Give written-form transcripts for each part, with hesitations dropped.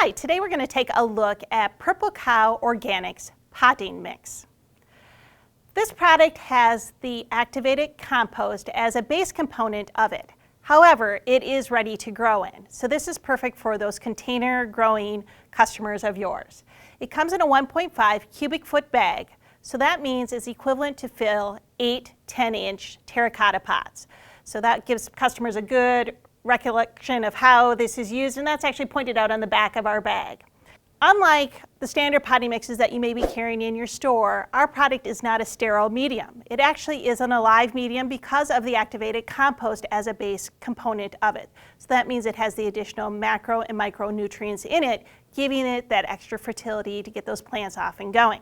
Hi, today we're going to take a look at Purple Cow Organics Potting Mix. This product has the activated compost as a base component of it. However, it is ready to grow in. So this is perfect for those container growing customers of yours. It comes in a 1.5 cubic foot bag. So that means it's equivalent to fill 8 10-inch terracotta pots. So that gives customers a good recollection of how this is used, and that's actually pointed out on the back of our bag. Unlike the standard potting mixes that you may be carrying in your store, our product is not a sterile medium. It actually is an alive medium because of the activated compost as a base component of it. So that means it has the additional macro and micronutrients in it, giving it that extra fertility to get those plants off and going.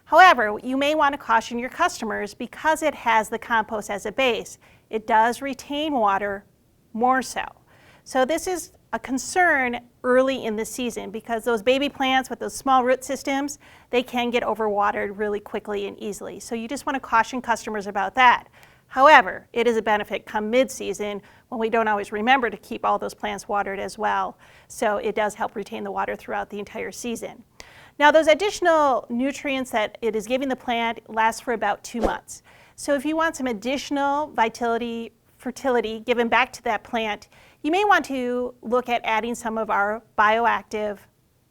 However, you may want to caution your customers because it has the compost as a base. It does retain water more so. So this is a concern early in the season because those baby plants with those small root systems, they can get overwatered really quickly and easily. So you just want to caution customers about that. However, it is a benefit come mid-season when we don't always remember to keep all those plants watered as well. So it does help retain the water throughout the entire season. Now those additional nutrients that it is giving the plant last for about 2 months. So if you want some additional fertility given back to that plant, you may want to look at adding some of our bioactive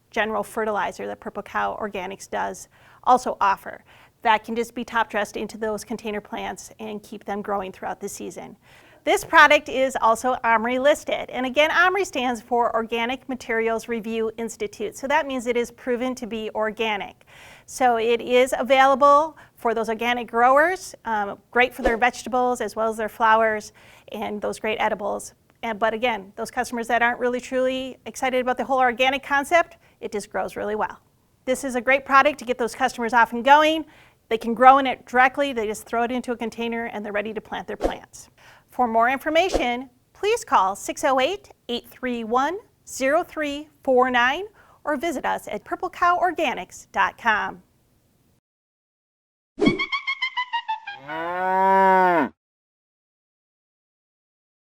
general fertilizer that Purple Cow Organics does also offer. That can just be top dressed into those container plants and keep them growing throughout the season. This product is also OMRI listed, and again, OMRI stands for Organic Materials Review Institute, so that means it is proven to be organic. So it is available for those organic growers, great for their vegetables as well as their flowers and those great edibles. But again, those customers that aren't really truly excited about the whole organic concept, it just grows really well. This is a great product to get those customers off and going. They can grow in it directly, they just throw it into a container and they're ready to plant their plants. For more information, please call 608-831-0349 or visit us at purplecoworganics.com.